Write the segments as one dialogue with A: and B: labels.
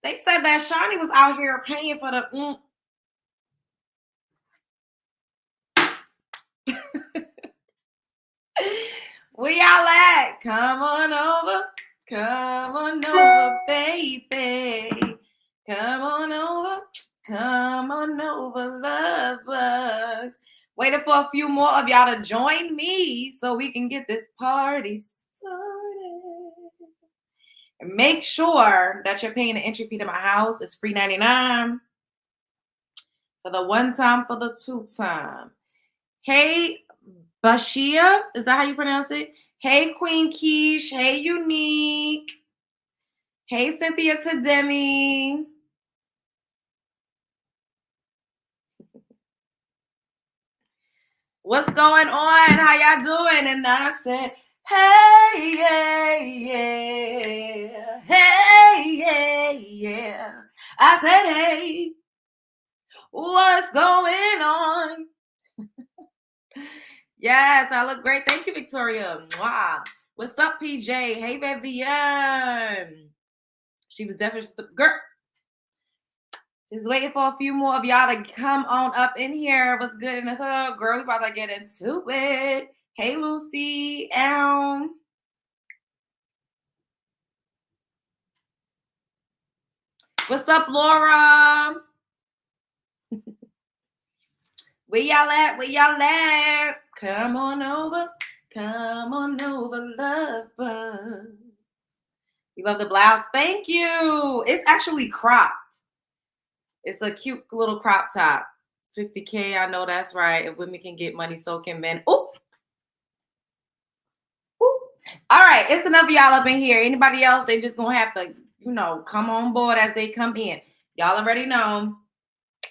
A: They said that Shaunie was out here paying for the. Where y'all at? Come on over. Come on over, baby. Come on over. Come on over, love bugs. Waiting for a few more of y'all to join me so we can get this party started. And make sure that you're paying the entry fee to my house. It's free $99 for the one time, for the two time. Hey, Bashia, is that how you pronounce it? Hey, Queen Keish. Hey, Unique. Hey, Cynthia Tademi. What's going on? How y'all doing? And I said, hey, yeah, hey, yeah. I said, hey, what's going on? Yes, I look great. Thank you, Victoria. Wow. What's up, PJ? Hey, Vivian. She was definitely girl. Just waiting for a few more of y'all to come on up in here. What's good in the hood? Girl, we about to get into it. Hey, Lucy. What's up, Laura? Where y'all at? Where y'all at? Come on over. Come on over, love bug. You love the blouse? Thank you. It's actually cropped. It's a cute little crop top. 50K, I know that's right. If women can get money, so can men. Ooh. Ooh. All right, it's enough of y'all up in here. Anybody else, they just gonna have to, come on board as they come in. Y'all already know.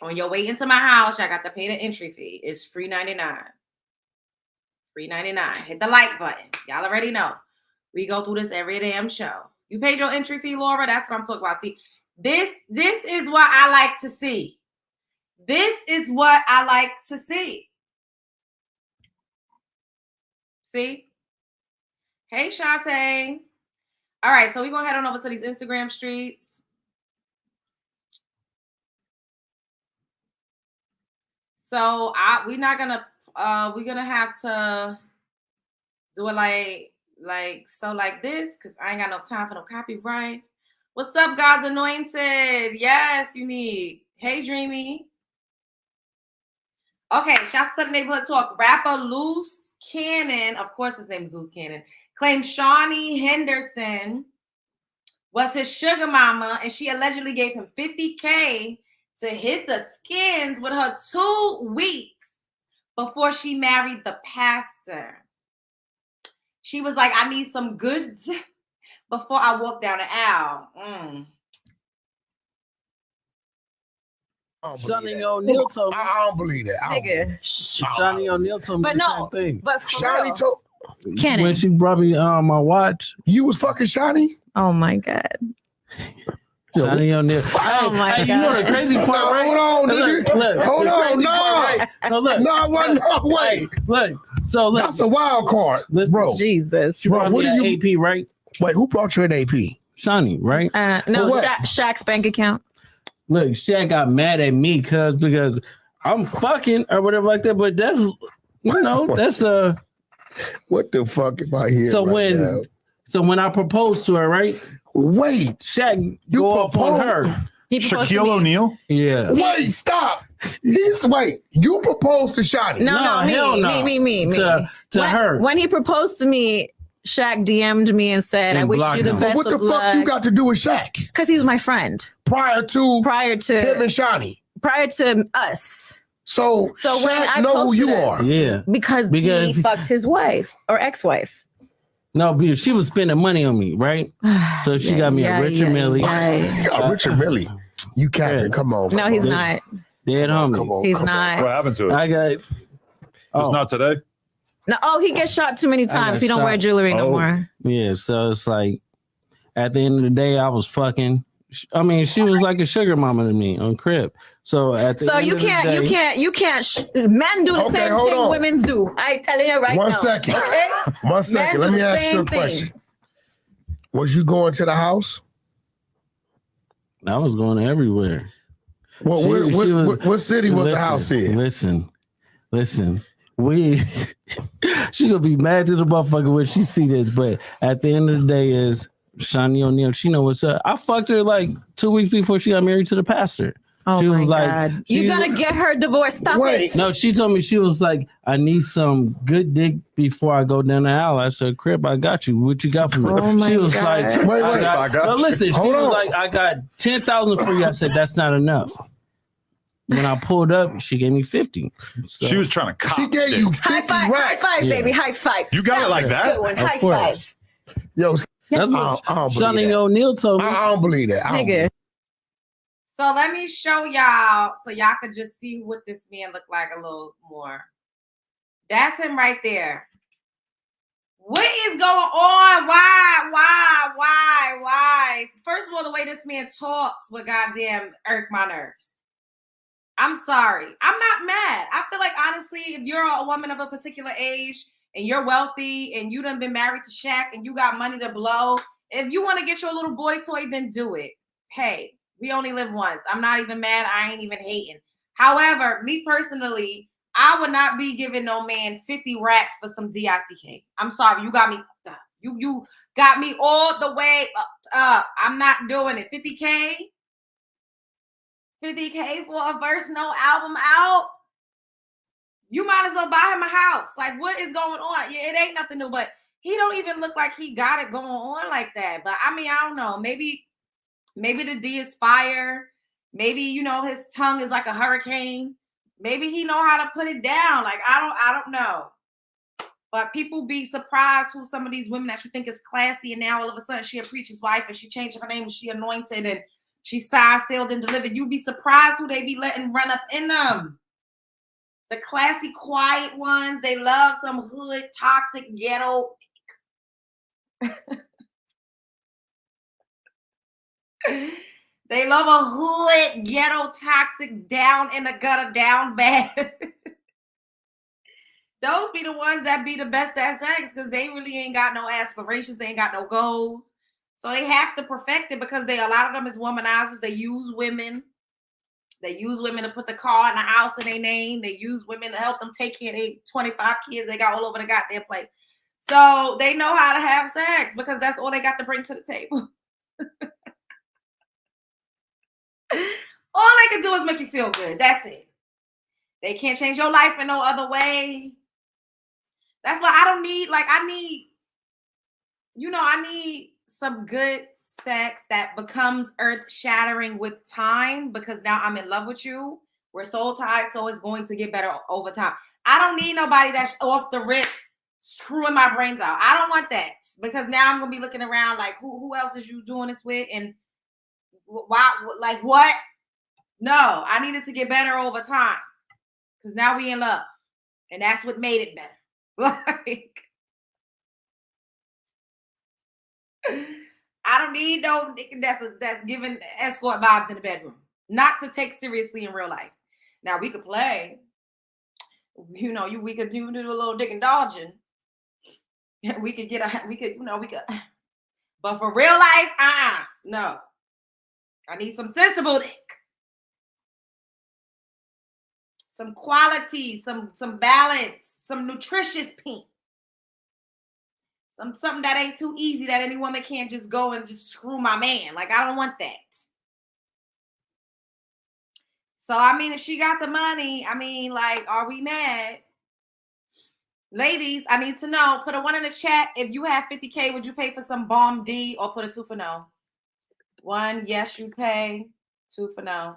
A: On your way into my house, I got to pay the entry fee. It's free $99. Free $99. Hit the like button. Y'all already know. We go through this every damn show. You paid your entry fee, Laura? That's what I'm talking about. See, this is what I like to see. This is what I like to see. See? Hey, Shantae. All right, so we're going to head on over to these Instagram streets. So we're gonna have to do it like this, because I ain't got no time for no copyright. What's up, God's anointed? Yes, Unique. Hey, Dreamy. Okay, shouts to the neighborhood talk. Rapper Loose Cannon, of course his name is Loose Cannon, claims Shaunie Henderson was his sugar mama, and she allegedly gave him $50K to hit the skins with her 2 weeks before she married the pastor. She was like, I need some goods before I walk down the aisle.
B: Shaunie O'Neal told me.
C: I don't believe that.
B: Shaunie O'Neal told me the same thing.
D: But
C: Shaunie told
D: Cannon.
B: When she brought me my watch.
C: You was fucking Shaunie?
D: Oh my God.
B: Shaunie O'Neal.
D: Oh my God.
B: You know the crazy part, right?
C: Hold on, nigga.
B: Look,
C: hold on, no.
B: Right? No, look.
C: No, I wasn't. No, wait.
B: Look. So look.
C: That's a wild card, bro.
D: Jesus.
B: Bro, what are you AP, right?
C: Wait, who brought you an AP?
B: Shaunie, right?
D: No, Shaq's bank account.
B: Look, Shaq got mad at me because I'm fucking or whatever like that. But that's that's
C: what the fuck am I here?
B: So when I proposed to her, right?
C: Wait,
B: Shaq go off on her.
E: Shaquille O'Neal?
B: Yeah.
C: Wait, stop. You proposed to Shaunie?
D: No, me.
B: To her.
D: When he proposed to me, Shaq DM'd me and said, I wish you the best
C: of luck. What the fuck you got to do with Shaq?
D: Because he was my friend.
C: Prior to
D: him and
C: Shaunie?
D: Prior to us.
C: So
D: Shaq
C: when I know who you are.
B: Yeah.
D: Because he fucked his wife or ex-wife.
B: No, because she was spending money on me, right? So she got me a Richard Millie.
C: Richard Millie. You capping. Come on.
D: No, he's not.
B: Dead homie.
D: He's not.
E: What happened to it?
B: I got
E: It's not today?
D: No, he gets shot too many times. He don't wear jewelry no more.
B: Yeah, so it's like at the end of the day, I was fucking. I mean, she was like a sugar mama to me on crib. So at the end
D: you
B: of the day,
D: you can't. Men do the same thing women do. I tell you right now.
C: 1 second. Okay? 1 second. Let me ask you a question. Was you going to the house?
B: I was going everywhere.
C: Well, what city was the house in?
B: Listen. She gonna be mad to the motherfucker when she see this, but at the end of the day is Shaquille O'Neal. She know what's up. I fucked her like 2 weeks before she got married to the pastor.
D: Oh
B: she
D: my
B: was like,
D: God. You gotta get her divorced. Stop it.
B: No, she told me, she was like, I need some good dick before I go down the aisle. I said, Crip, I got you. What you got for me? She was like, I got listen, she was like, I got 10,000 for you. I said, that's not enough. When I pulled up, she gave me 50. So.
E: She was trying to cop.
C: She gave you 50 racks.
D: High five, baby. High five.
E: You got it like that?
D: Good one. High five.
C: Yo,
B: that's what Shaquille O'Neal told me.
C: I don't believe that.
D: Nigga.
A: So let me show y'all so y'all could just see what this man looked like a little more. That's him right there. What is going on? Why? First of all, the way this man talks would goddamn irk my nerves. I'm sorry. I'm not mad. I feel like, honestly, if you're a woman of a particular age and you're wealthy and you done been married to Shaq and you got money to blow, if you want to get your little boy toy, then do it. Hey, we only live once. I'm not even mad. I ain't even hating. However, me personally, I would not be giving no man 50 racks for some DICK. I'm sorry. You got me fucked up. You got me all the way up. I'm not doing it. 50K? 50K for a verse, no album out. You might as well buy him a house. Like, what is going on? Yeah, it ain't nothing new, but he don't even look like he got it going on like that. But I mean, I don't know. Maybe the D is fire. Maybe, you know, his tongue is like a hurricane. Maybe he know how to put it down. Like, I don't know. But people be surprised who some of these women that you think is classy, and now all of a sudden she a preacher's wife and she changed her name and she anointed and she signed, sealed, and delivered. You'd be surprised who they be letting run up in them. The classy, quiet ones, they love some hood, toxic, ghetto. They love a hood, ghetto, toxic, down in the gutter, down bad. Those be the ones that be the best at sex because they really ain't got no aspirations. They ain't got no goals. So they have to perfect it because a lot of them is womanizers. They use women. They use women to put the car in the house in their name. They use women to help them take care of their 25 kids they got all over the goddamn place. So they know how to have sex because that's all they got to bring to the table. All they can do is make you feel good. That's it. They can't change your life in no other way. That's why I need some good sex that becomes earth-shattering with time because now I'm in love with you. We're soul tied, so it's going to get better over time. I don't need nobody that's off the rip screwing my brains out. I don't want that because now I'm going to be looking around like, who else is you doing this with? And why? Like, what? No, I needed to get better over time because now we in love. And that's what made it better. Like, I don't need no nigga that's giving escort vibes in the bedroom. Not to take seriously in real life. Now we could play. We could do a little dick and dodging. We could. But for real life, no. I need some sensible dick. Some quality, some balance, some nutritious pink. Something that ain't too easy that any woman can't just go and just screw my man. Like, I don't want that. So, I mean, if she got the money, I mean, like, are we mad? Ladies, I need to know. Put a 1 in the chat. If you have 50K, would you pay for some bomb D or put a 2 for no? 1, yes, you pay. 2 for no.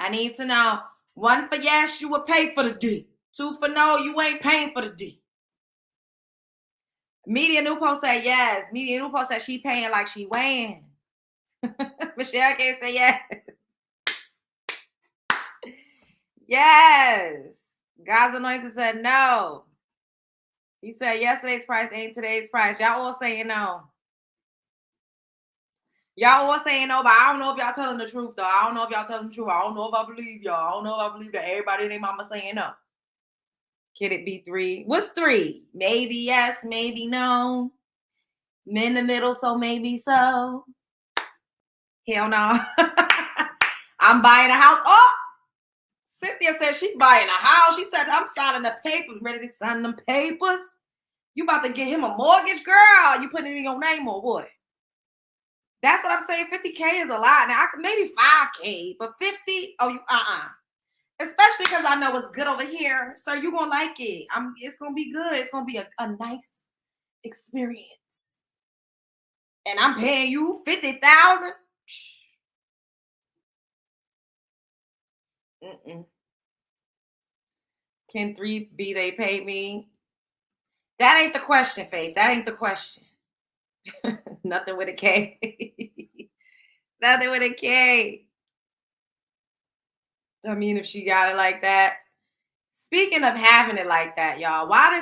A: I need to know. 1 for yes, you would pay for the D. 2 for no, you ain't paying for the D. Media Nupo said yes. Media Nupo said she paying like she weighing. Michelle can't say yes. Yes. God's Anointed said no. He said yesterday's price ain't today's price. Y'all all saying no. Y'all all saying no, but I don't know if y'all telling the truth, though. I don't know if y'all telling the truth. I don't know if I believe y'all. I don't know if I believe that everybody and their mama saying no. Can it be 3? What's 3? Maybe yes, maybe no. I'm in the middle, so maybe so. Hell no. I'm buying a house. Oh, Cynthia said she's buying a house. She said, I'm signing the papers. Ready to sign them papers? You about to get him a mortgage, girl? You putting it in your name or what? That's what I'm saying. 50K is a lot. Now, maybe 5K, but 50? Oh, you Especially because I know it's good over here. So you're going to like it. It's going to be good. It's going to be a nice experience. And I'm paying you $50,000. Can 3B they pay me? That ain't the question, Faith. That ain't the question. Nothing with a K. Nothing with a K. I mean, if she got it like that. Speaking of having it like that, y'all, why would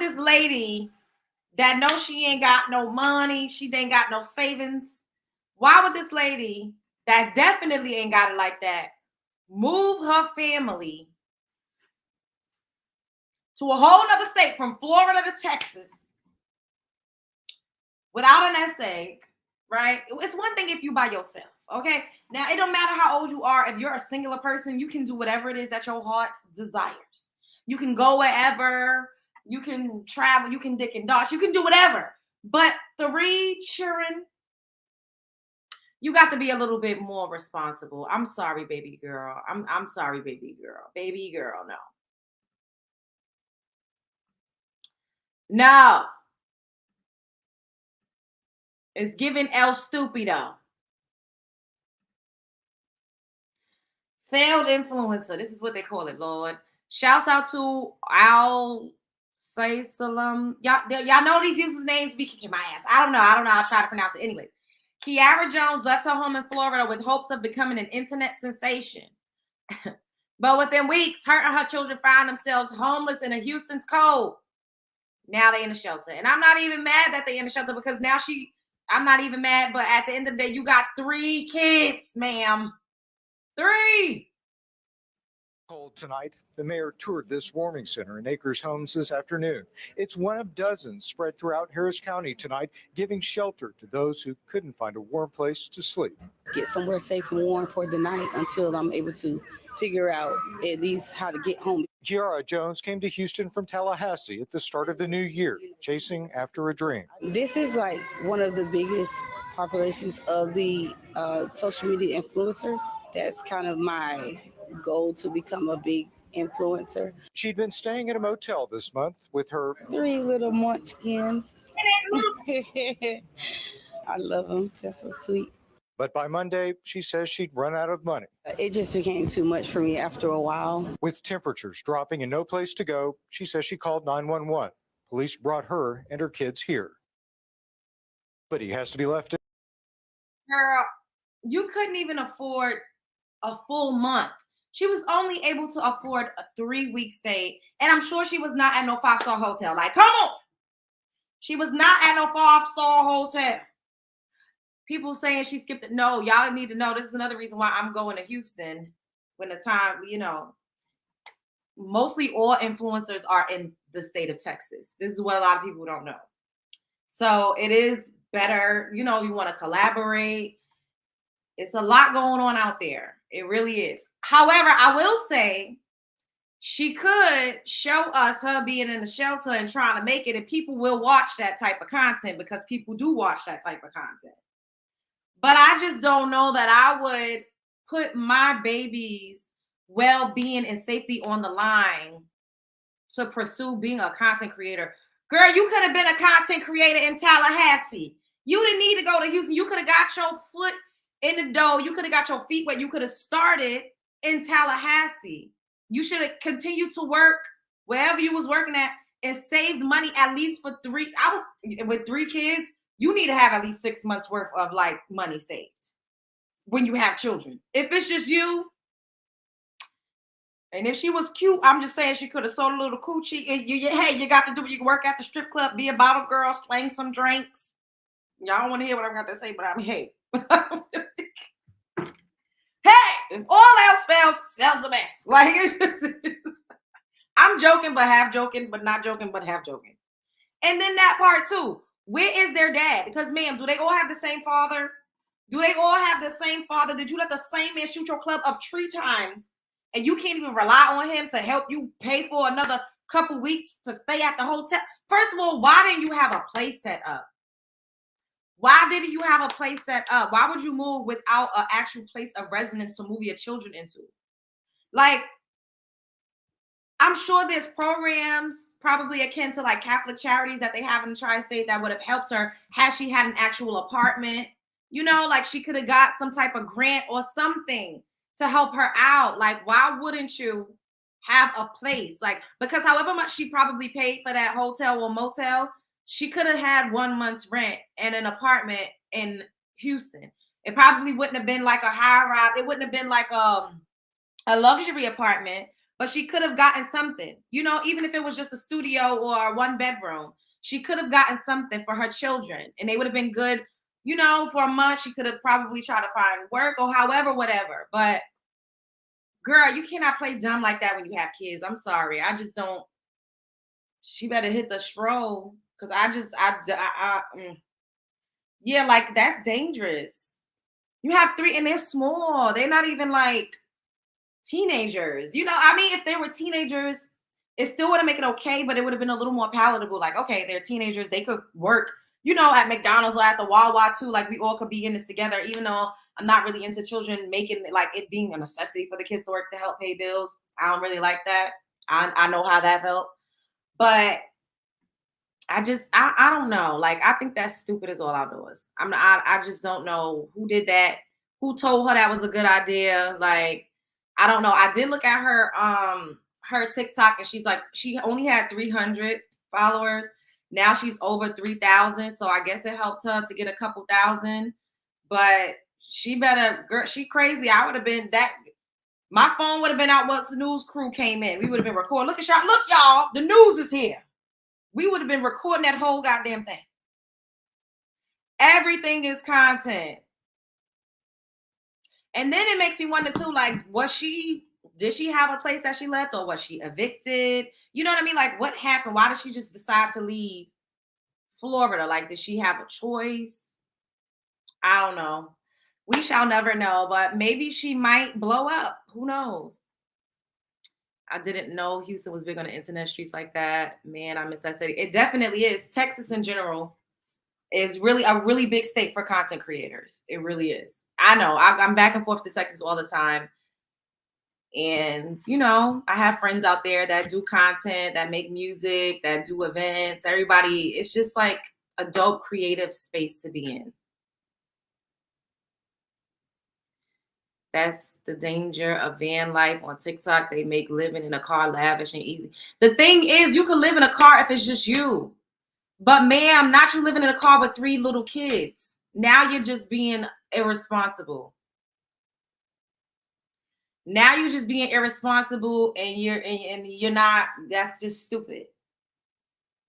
A: this lady that knows she ain't got no money, she ain't got no savings, why would this lady that definitely ain't got it like that move her family to a whole nother state from Florida to Texas without an essay, right? It's one thing if you by yourself, okay? Now, it don't matter how old you are. If you're a singular person, you can do whatever it is that your heart desires. You can go wherever. You can travel. You can dick and dodge. You can do whatever. But 3 children, you got to be a little bit more responsible. I'm sorry, baby girl. I'm sorry, baby girl. Baby girl, no. No. It's giving El Stupido. Failed influencer. This is what they call it, Lord. Shouts out to Al Salam. Y'all know these users' names be kicking my ass. I don't know. I'll try to pronounce it anyways. Kiara Jones left her home in Florida with hopes of becoming an internet sensation. But within weeks, her and her children found themselves homeless in a Houston's cold. Now they in a shelter. And I'm not even mad that they in the shelter because now I'm not even mad, but at the end of the day, you got 3 kids, ma'am. 3.
F: Cold tonight, the mayor toured this warming center in Acres Homes this afternoon. It's one of dozens spread throughout Harris County tonight, giving shelter to those who couldn't find a warm place to sleep.
G: Get somewhere safe and warm for the night until I'm able to figure out at least how to get home.
F: Kiara Jones came to Houston from Tallahassee at the start of the new year, chasing after a dream.
G: This is like one of the biggest populations of the social media influencers. That's kind of my goal, to become a big influencer.
F: She'd been staying at a motel this month with her
G: 3 little munchkins. I love them. That's so sweet.
F: But by Monday, she says she'd run out of money.
G: It just became too much for me after a while.
F: With temperatures dropping and no place to go, she says she called 911. Police brought her and her kids here. But he has to be left in.
A: Girl, you couldn't even afford a full month. She was only able to afford a 3-week stay. And I'm sure she was not at no 5-star hotel. Like, come on. She was not at no 5-star hotel. People saying she skipped it. No, y'all need to know. This is another reason why I'm going to Houston when the time, mostly all influencers are in the state of Texas. This is what a lot of people don't know. So it is better. You want to collaborate. It's a lot going on out there. It really is. However, I will say she could show us her being in the shelter and trying to make it, and people will watch that type of content because people do watch that type of content. But I just don't know that I would put my baby's well-being and safety on the line to pursue being a content creator. Girl, you could have been a content creator in Tallahassee. You didn't need to go to Houston. You could have got your foot in the door. You could have got your feet wet. You could have started in Tallahassee. You should have continued to work wherever you was working at and saved money at least for 3. With 3 kids, you need to have at least 6 months worth of money saved when you have children. If it's just you, and if she was cute, I'm just saying she could have sold a little coochie. And you got to do. You can work at the strip club, be a bottle girl, slang some drinks. Y'all don't want to hear what I'm going to say, but hey. Hey, if all else fails, sell some ass. I'm joking, but half joking, but not joking, but half joking. And then that part too. Where is their dad? Because, ma'am, do they all have the same father? Do they all have the same father? Did you let the same man shoot your club up 3 times and you can't even rely on him to help you pay for another couple weeks to stay at the hotel? First of all, why didn't you have a place set up? Why didn't you have a place set up? Why would you move without an actual place of residence to move your children into? Like, I'm sure there's programs probably akin to like Catholic charities that they have in the tri-state that would have helped her had she had an actual apartment. You know, like she could have got some type of grant or something to help her out. Like, why wouldn't you have a place? Like, because however much she probably paid for that hotel or motel, she could have had 1 month's rent and an apartment in Houston. It probably wouldn't have been like a high rise. It wouldn't have been like a luxury apartment, but she could have gotten something, you know, even if it was just a studio or 1 bedroom, she could have gotten something for her children and they would have been good, you know, for a month. She could have probably tried to find work or however, whatever. But girl, you cannot play dumb like that when you have kids. I'm sorry. I just don't. She better hit the stroll because yeah, like that's dangerous. You have 3 and they're small. They're not even like teenagers. You know, I mean, if they were teenagers, it still would have made it okay, but it would have been a little more palatable. Like, okay, they're teenagers. They could work, you know, at McDonald's or at the Wawa too. Like we all could be in this together, even though I'm not really into children making like it being a necessity for the kids to work to help pay bills. I don't really like that. I know how that felt, but I don't know. Like, I think that's stupid as all outdoors. I just don't know who did that, who told her that was a good idea. Like, I don't know. I did look at her TikTok and she's like, she only had 300 followers. Now she's over 3,000. So I guess it helped her to get a couple thousand, but she better, girl, she crazy. I would have been that. My phone would have been out once the news crew came in. We would have been recording. Look, y'all, the news is here. We would have been recording that whole goddamn thing. Everything is content. And then it makes me wonder too, like, did she have a place that she left or was she evicted? You know what I mean? Like, what happened? Why did she just decide to leave Florida? Like, did she have a choice? I don't know. We shall never know, but maybe she might blow up. Who knows? I didn't know Houston was big on the internet streets like that. Man, I miss that city. It definitely is. Texas in general is really a really big state for content creators. It really is. I know. I'm back and forth to Texas all the time. And, you know, I have friends out there that do content, that make music, that do events. Everybody, it's just like a dope creative space to be in. That's the danger of van life on TikTok. They make living in a car lavish and easy. The thing is, you can live in a car if it's just you. But ma'am, not you living in a car with 3 little kids. Now you're just being irresponsible. Now you're just being irresponsible and you're not, that's just stupid.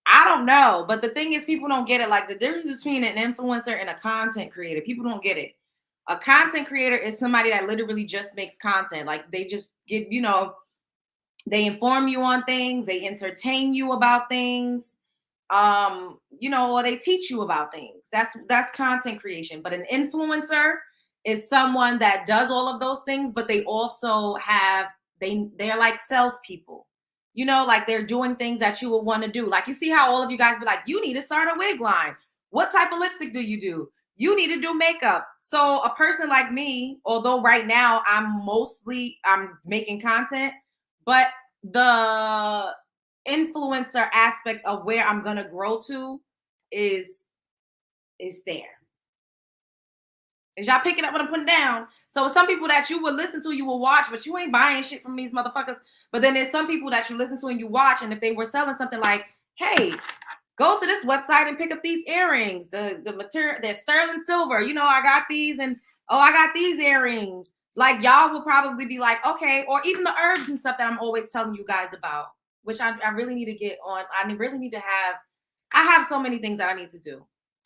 A: I don't know. But the thing is, people don't get it. Like the difference between an influencer and a content creator, people don't get it. A content creator is somebody that literally just makes content. Like they just give, you know, they inform you on things, they entertain you about things, you know, or they teach you about things. That's content creation. But an influencer is someone that does all of those things, but they also have, they're like salespeople. You know, like they're doing things that you would want to do. Like you see how all of you guys be like, you need to start a wig line. What type of lipstick do you do? You need to do makeup. So a person like me, although right now I'm making content, but the influencer aspect of where I'm going to grow to is there. Is y'all picking up what I'm putting down? So some people that you will listen to, you will watch, but you ain't buying shit from these motherfuckers. But then there's some people that you listen to and you watch, and if they were selling something like, hey, go to this website and pick up these earrings. The material, they're sterling silver. You know, I got these, and I got these earrings. Like y'all will probably be like, okay, or even the herbs and stuff that I'm always telling you guys about, which I really need to get on. I really need to I have so many things that I need to do.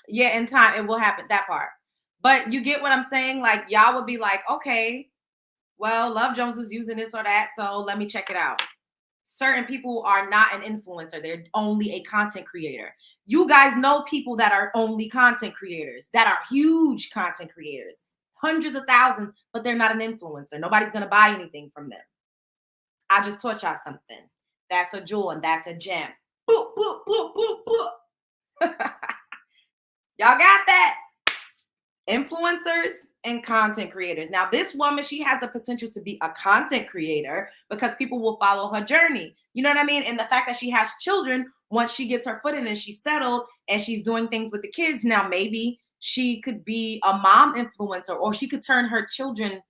A: Yeah, in time it will happen, that part. But you get what I'm saying? Like y'all would be like, okay, well, Love Jones is using this or that, so let me check it out. Certain people are not an influencer. They're only a content creator. You guys know people that are only content creators, that are huge content creators, hundreds of thousands, but they're not an influencer. Nobody's going to buy anything from them. I just taught y'all something. That's a jewel and that's a gem. Boop, boop, boop, boop, boop. Y'all got that? Influencers and content creators. Now, this woman, she has the potential to be a content creator because people will follow her journey. You know what I mean? And the fact that she has children, once she gets her foot in and she's settled and she's doing things with the kids, now maybe she could be a mom influencer, or she could turn her children.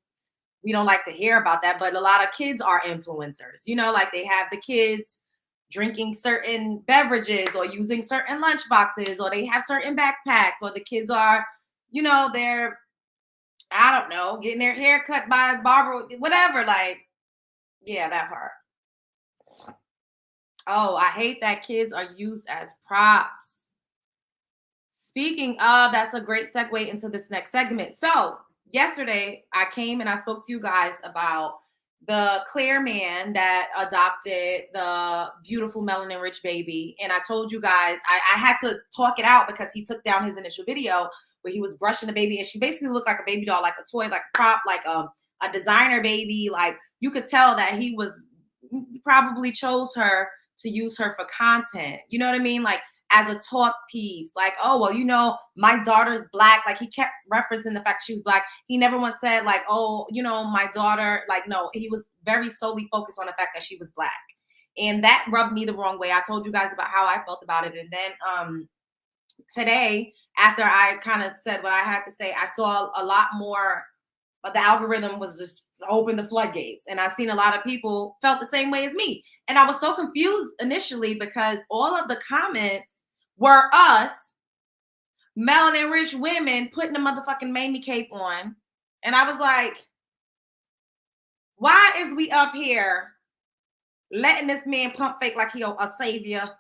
A: We don't like to hear about that, but a lot of kids are influencers. You know, like they have the kids drinking certain beverages or using certain lunch boxes, or they have certain backpacks, or the kids are, you know, they're, I don't know, getting their hair cut by a barber, whatever. Like, yeah, that part. Oh, I hate that kids are used as props. Speaking of, that's a great segue into this next segment. So yesterday I came and I spoke to you guys about the Claire man that adopted the beautiful melanin-rich baby. And I told you guys, I had to talk it out because he took down his initial video where he was brushing the baby, and she basically looked like a baby doll, like a toy, like a prop, like a designer baby. Like, you could tell that he probably chose her to use her for content. You know what I mean? Like, as a talk piece, like, oh, well, you know, my daughter's black. Like, he kept referencing the fact she was black. He never once said, like, oh, you know, my daughter, like, no, he was very solely focused on the fact that she was black. And that rubbed me the wrong way. I told you guys about how I felt about it. And then today, after I kind of said what I had to say, I saw a lot more, but the algorithm was just open the floodgates. And I've seen a lot of people felt the same way as me. And I was so confused initially because all of the comments were us, melanin-rich women, putting the motherfucking Mamie cape on. And I was like, why is we up here letting this man pump fake like he a savior,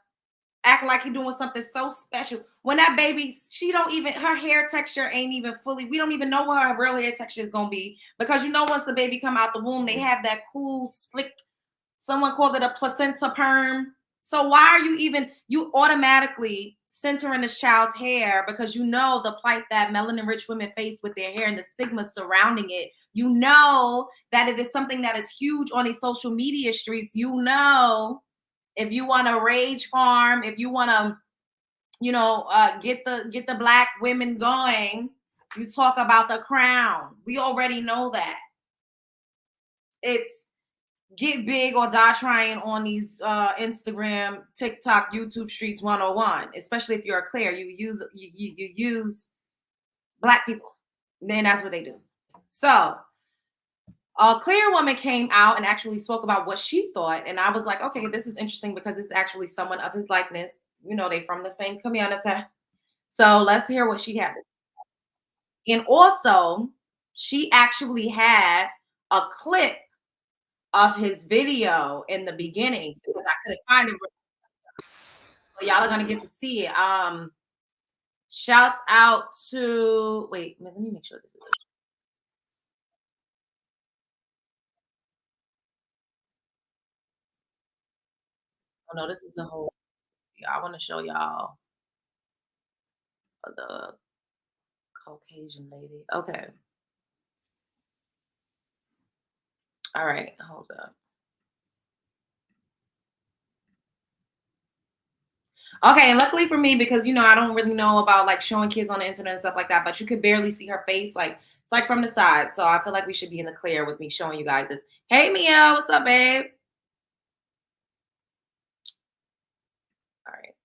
A: acting like he doing something so special, when that baby, she don't even, her hair texture ain't even fully, we don't even know what her real hair texture is going to be, because you know, once the baby come out the womb, they have that cool, slick, someone called it a placenta perm. So why are you automatically centering this child's hair, because you know the plight that melanin-rich women face with their hair and the stigma surrounding it. You know that it is something that is huge on these social media streets. You know, if you want to rage farm, if you want to, you know, get the black women going, you talk about the crown. We already know that. It's get big or die trying on these Instagram, TikTok, YouTube streets 101. Especially if you're a Claire, you use black people. Then that's what they do. So a Claire woman came out and actually spoke about what she thought. And I was like, okay, this is interesting because it's actually someone of his likeness. You know, they from the same community. So let's hear what she had to say. And also, she actually had a clip of his video in the beginning because I couldn't find it. So y'all are gonna get to see it. Shouts out to, wait, let me make sure this is it. Oh no, this is the whole. I want to show y'all the Caucasian lady. Okay. All right, hold up. Okay, and luckily for me, because you know, I don't really know about like showing kids on the internet and stuff like that, but you could barely see her face, like it's like from the side. So I feel like we should be in the clear with me showing you guys this. Hey Mia, what's up, babe? All right.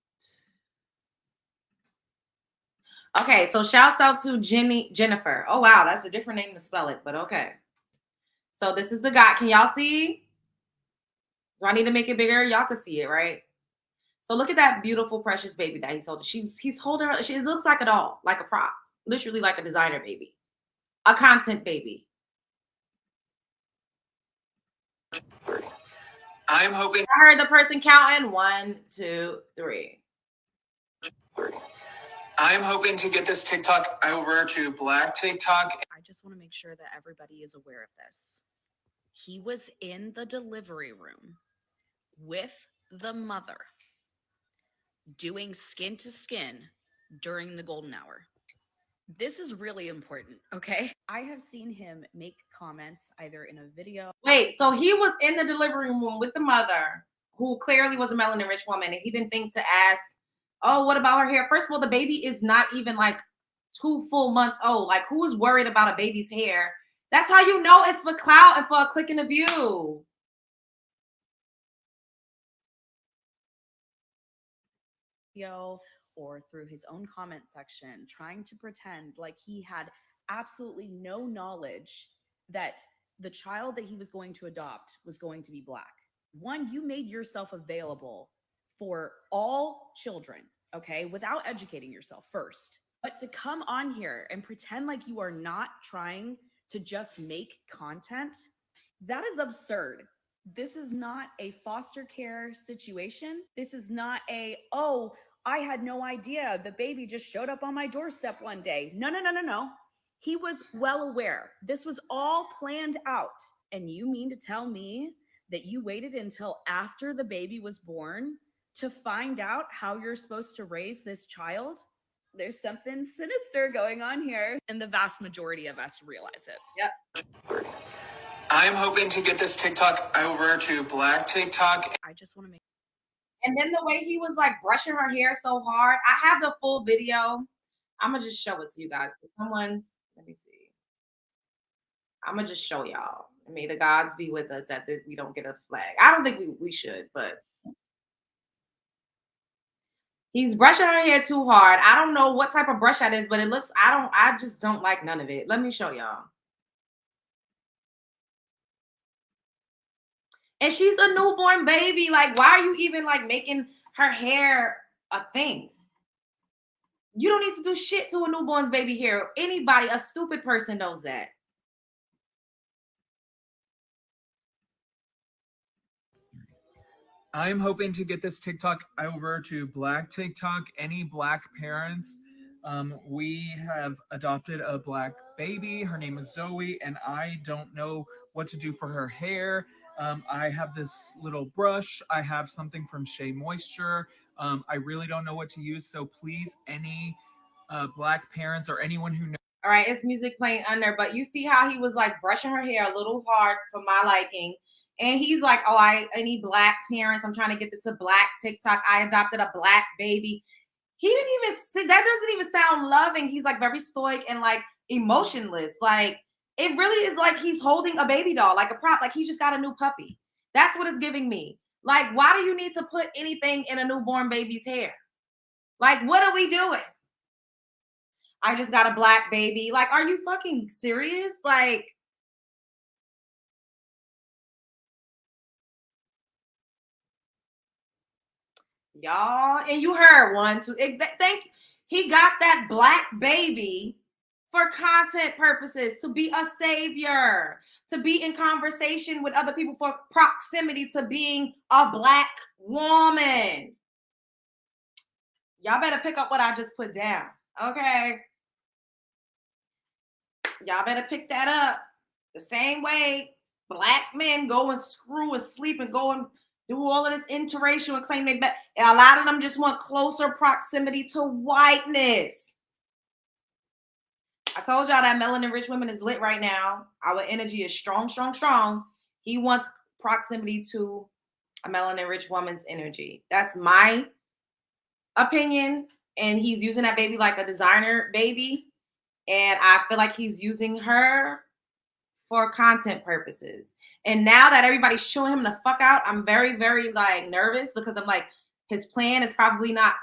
A: Okay, so shouts out to Jennifer. Oh wow, that's a different name to spell it, but okay. So this is the guy. Can y'all see? Do I need to make it bigger? Y'all can see it, right? So look at that beautiful, precious baby that he's holding. He's holding her. It looks like a doll, like a prop, literally like a designer baby, a content baby.
H: I'm hoping.
A: I heard the person counting 1, 2, 3.
H: I'm hoping to get this TikTok over to Black TikTok.
I: I just want to make sure that everybody is aware of this. He was in the delivery room with the mother doing skin to skin during the golden hour. This is really important, okay? I have seen him make comments either in a video.
A: Wait, so he was in the delivery room with the mother, who clearly was a melanin rich woman, and he didn't think to ask, oh, what about her hair? First of all, the baby is not even like 2 full months old. Like, who's worried about a baby's hair? That's how you know it's for clout and for a click in the view.
I: Or through his own comment section, trying to pretend like he had absolutely no knowledge that the child that he was going to adopt was going to be Black. One, you made yourself available for all children, okay, without educating yourself first. But to come on here and pretend like you are not trying to just make content, that is absurd. This is not a foster care situation. This is not a, oh, I had no idea the baby just showed up on my doorstep one day. No, no, no, no, no. He was well aware. This was all planned out. And you mean to tell me that you waited until after the baby was born to find out how you're supposed to raise this child? There's something sinister going on here. And the vast majority of us realize it.
A: Yep.
H: I'm hoping to get this TikTok over to Black TikTok.
I: I just want to make.
A: And then the way he was like brushing her hair so hard. I have the full video. I'm going to just show it to you guys. Someone, let me see. I'm going to just show y'all. May the gods be with us that we don't get a flag. I don't think we should, but he's brushing her hair too hard. I don't know what type of brush that is, but it looks, I just don't like none of it. Let me show y'all. And she's a newborn baby. Like, why are you even like making her hair a thing? You don't need to do shit to a newborn's baby hair. Anybody, a stupid person knows that.
J: I'm hoping to get this TikTok over to Black TikTok. Any Black parents, we have adopted a Black baby. Her name is Zoe, and I don't know what to do for her hair. I have this little brush. I have something from Shea Moisture. I really don't know what to use. So please, any Black parents or anyone who knows.
A: All right, it's music playing under, but you see how he was like brushing her hair a little hard for my liking. And he's like, oh, any Black parents, I'm trying to get this to Black TikTok. I adopted a Black baby. He didn't even see, that doesn't even sound loving. He's like very stoic and like emotionless. Like, it really is like he's holding a baby doll, like a prop, like he just got a new puppy. That's what it's giving me. Like, why do you need to put anything in a newborn baby's hair? Like, what are we doing? I just got a Black baby. Like, are you fucking serious? Like, y'all, and you heard one, two. He got that Black baby for content purposes, to be a savior, to be in conversation with other people for proximity to being a Black woman. Y'all better pick up what I just put down, okay? Y'all better pick that up. The same way Black men go and screw and sleep and go and do all of this interracial and claim they bet. A lot of them just want closer proximity to whiteness. I told y'all that melanin rich women is lit right now. Our energy is strong, strong, strong. He wants proximity to a melanin rich woman's energy. That's my opinion. And he's using that baby like a designer baby. And I feel like he's using her for content purposes. And now that everybody's chewing him the fuck out, I'm very, very like nervous because I'm like, his plan is probably not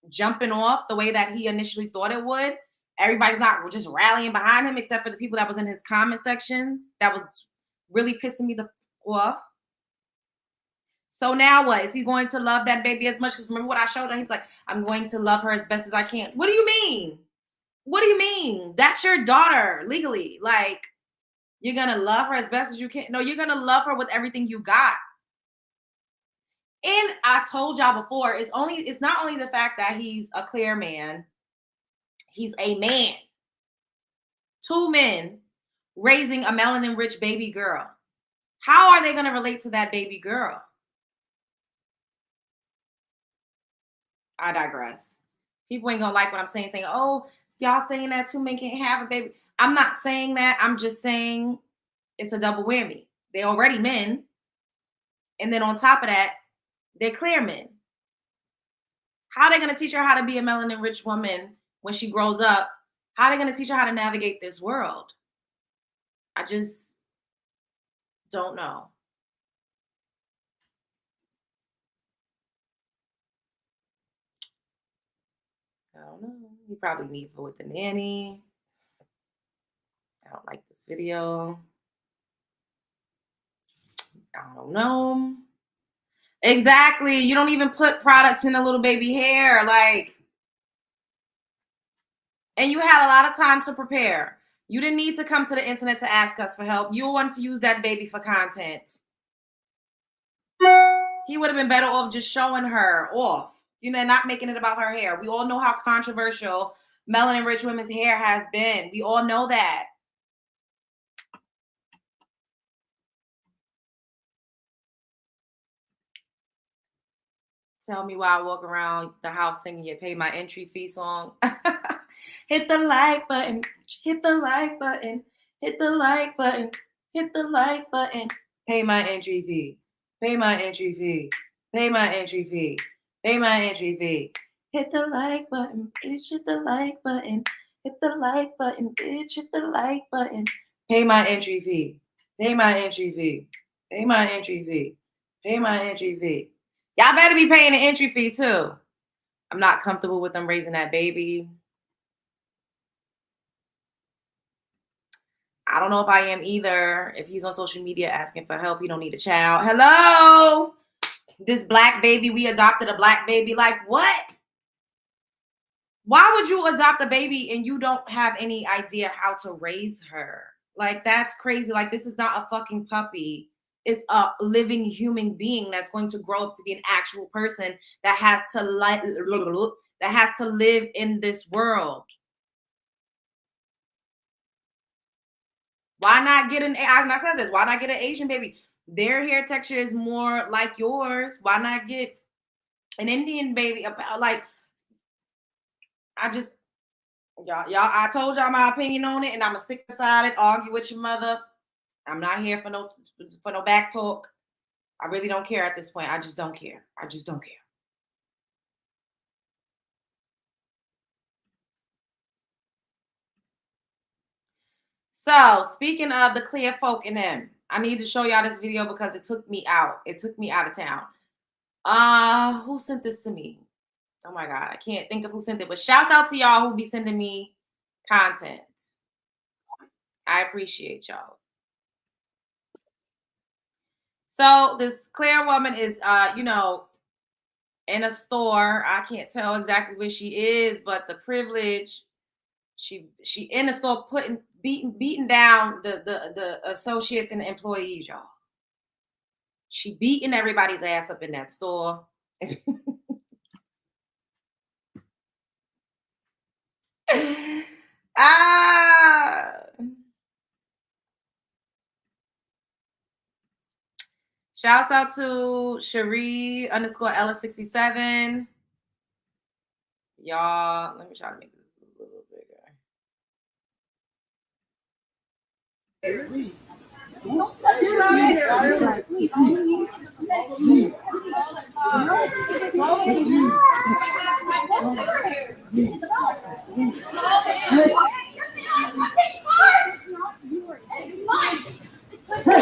A: jumping off the way that he initially thought it would. Everybody's not just rallying behind him except for the people that was in his comment sections. That was really pissing me the off. So now what? Is he going to love that baby as much? Because remember what I showed her? He's like, I'm going to love her as best as I can. What do you mean? What do you mean? That's your daughter legally. Like, you're going to love her as best as you can. No, you're going to love her with everything you got. And I told y'all before, it's not only the fact that he's a clear man, he's a man. 2 men raising a melanin rich baby girl. How are they going to relate to that baby girl? I digress. People ain't gonna like what I'm saying, oh, y'all saying that two men can't have a baby. I'm not saying that. I'm just saying it's a double whammy. They're already men. And then on top of that, they're clear men. How are they going to teach her how to be a melanin-rich woman when she grows up? How are they going to teach her how to navigate this world? I just don't know. I don't know. You probably need her with the nanny. I don't like this video. I don't know. Exactly. You don't even put products in a little baby hair. Like, and you had a lot of time to prepare. You didn't need to come to the internet to ask us for help. You wanted to use that baby for content. He would have been better off just showing her off, not making it about her hair. We all know how controversial melanin-rich women's hair has been. We all know that. Tell me why I walk around the house singing your Pay My Entry Fee song. Hit the like button, hit the like button, hit the like button, hit the like button. Pay my entry fee, pay my entry fee, pay my entry fee, pay my entry fee. Hit the like button, bitch, hit the like button, hit the like button, bitch, hit the like button. Pay my entry fee, pay my entry fee, pay my entry fee, pay my entry fee. Y'all better be paying the entry fee too. I'm not comfortable with them raising that baby. I don't know if I am either. If he's on social media asking for help, he don't need a child. Hello? This black baby, we adopted a black baby. Like, what? Why would you adopt a baby and you don't have any idea how to raise her? Like, that's crazy. Like, this is not a fucking puppy. It's a living human being that's going to grow up to be an actual person that has to live in this world. Why not get I said this, why not get an Asian baby? Their hair texture is more like yours. Why not get an Indian baby? Like, I told y'all my opinion on it, and I'm gonna stick beside it, argue with your mother. I'm not here for no back talk. I really don't care at this point. I just don't care. I just don't care. So, speaking of the clear folk in them, I need to show y'all this video because it took me out. It took me out of town. Who sent this to me? Oh my God, I can't think of who sent it, but shouts out to y'all who be sending me content. I appreciate y'all. So this clear woman is, in a store. I can't tell exactly where she is, but the privilege, she in the store beating down the associates and the employees, y'all. She beating everybody's ass up in that store. Shouts out to Cherie _Ella67. Y'all, let me try to make this a little bigger.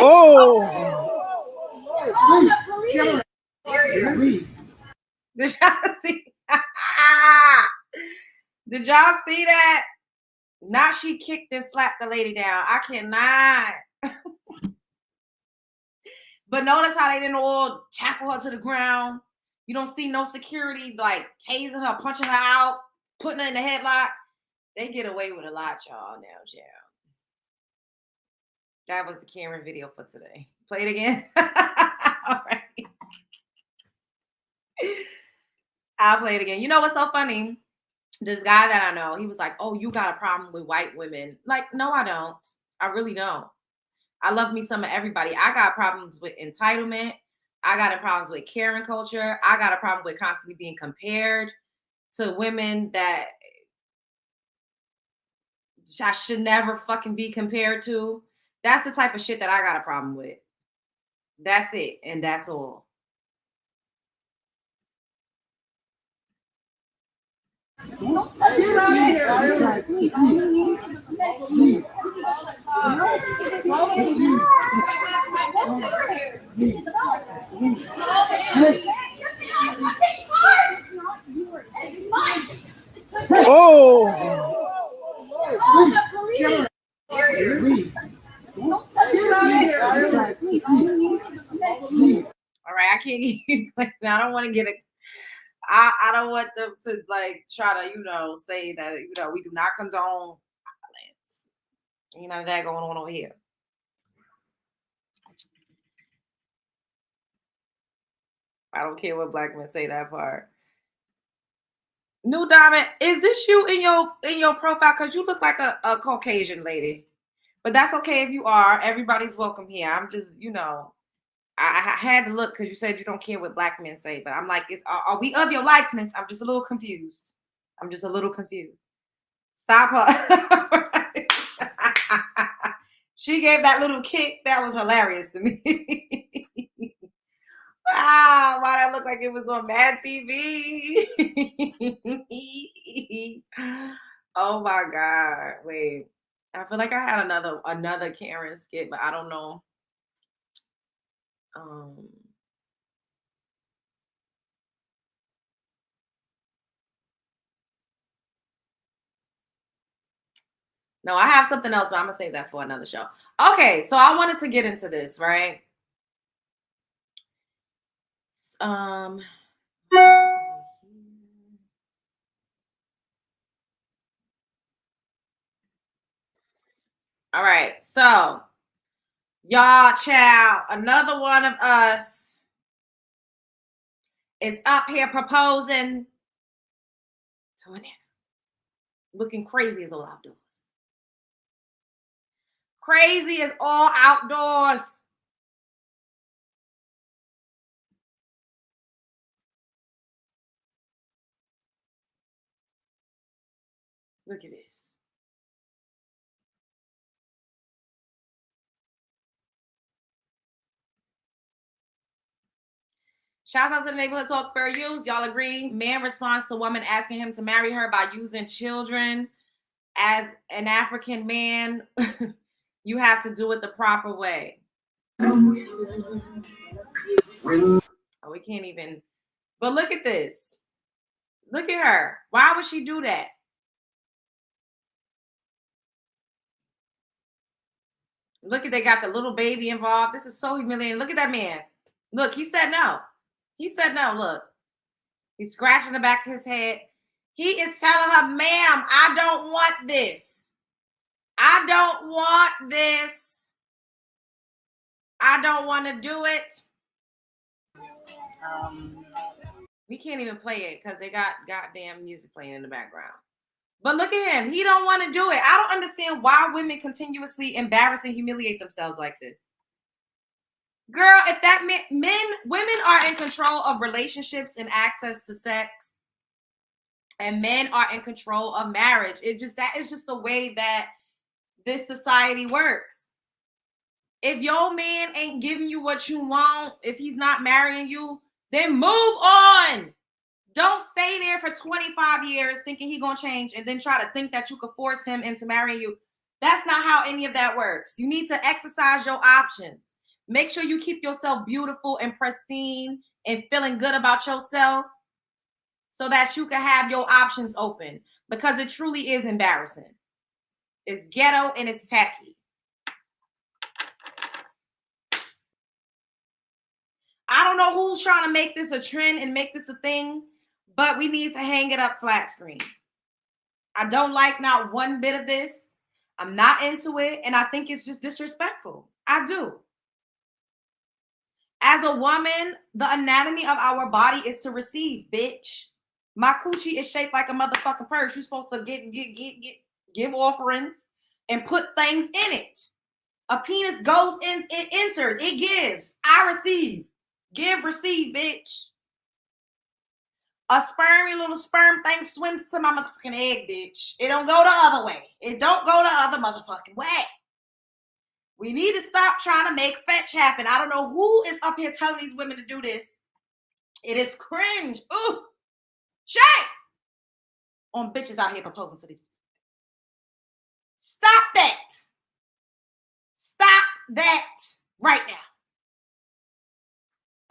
K: Oh!
A: Did y'all see? Did y'all see that? Now she kicked and slapped the lady down. I cannot. But notice how they didn't all tackle her to the ground. You don't see no security like tasing her, punching her out, putting her in the headlock. They get away with a lot, y'all, now, Jam. That was the Karen video for today. Play it again. All right. I'll play it again. You know what's so funny? This guy that I know, he was like, oh, you got a problem with white women. Like, no, I don't. I really don't. I love me some of everybody. I got problems with entitlement. I got problems with Karen culture. I got a problem with constantly being compared to women that I should never fucking be compared to. That's the type of shit that I got a problem with. That's it, and that's all.
C: Oh!
A: All right, I can't keep playing. I don't want to get a. I don't want them to like try to say that we do not condone violence. Ain't none of that going on over here. I don't care what black men say that part. New Diamond, is this you in your profile? Because you look like a Caucasian lady. But that's okay if you are. Everybody's welcome here. I'm just, I had to look because you said you don't care what black men say. But I'm like, are we of your likeness? I'm just a little confused. Stop her. She gave that little kick. That was hilarious to me. Wow, why that look like it was on Mad TV? Oh my God. Wait. I feel like I had another Karen skit, but I don't know. No, I have something else, but I'm gonna save that for another show. Okay, so I wanted to get into this, right? All right, so y'all, child, another one of us is up here proposing to Oneil, looking crazy as all outdoors. Crazy as all outdoors. Look at this. Shout out to the neighborhood talk fair use. Y'all agree? Man responds to woman asking him to marry her by using children. As an African man, you have to do it the proper way. Oh, we can't even. But look at this. Look at her. Why would she do that? Look at, they got the little baby involved. This is so humiliating. Look at that man. Look, he said no. He said no. Look. He's scratching the back of his head. He is telling her, ma'am, I don't want this. I don't want this. I don't want to do it. We can't even play it because they got goddamn music playing in the background. But look at him. He don't want to do it. I don't understand why women continuously embarrass and humiliate themselves like this. Girl, if that women are in control of relationships and access to sex, and men are in control of marriage. That is just the way that this society works. If your man ain't giving you what you want, if he's not marrying you, then move on. Don't stay there for 25 years thinking he's going to change and then try to think that you could force him into marrying you. That's not how any of that works. You need to exercise your options. Make sure you keep yourself beautiful and pristine and feeling good about yourself so that you can have your options open, because it truly is embarrassing. It's ghetto and it's tacky. I don't know who's trying to make this a trend and make this a thing, but we need to hang it up flat screen. I don't like not one bit of this. I'm not into it, and I think it's just disrespectful. I do. As a woman, the anatomy of our body is to receive, bitch. My coochie is shaped like a motherfucking purse. You're supposed to give offerings and put things in it. A penis goes in, it enters, it gives. I receive. Give, receive, bitch. A spermy little sperm thing swims to my motherfucking egg, bitch. It don't go the other way. It don't go the other motherfucking way. We need to stop trying to make fetch happen. I don't know who is up here telling these women to do this. It is cringe. Ooh, shame on bitches out here proposing to these. Stop that. Stop that right now.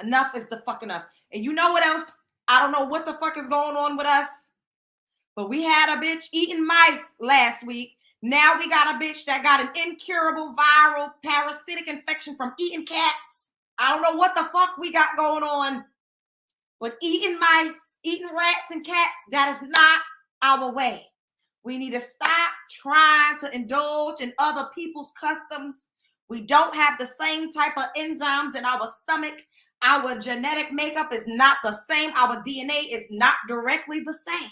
A: Enough is the fuck enough. And you know what else? I don't know what the fuck is going on with us, but we had a bitch eating mice last week. Now we got a bitch that got an incurable viral parasitic infection from eating cats. I don't know what the fuck we got going on, but eating mice, eating rats and cats, that is not our way. We need to stop trying to indulge in other people's customs. We don't have the same type of enzymes in our stomach. Our genetic makeup is not the same. Our DNA is not directly the same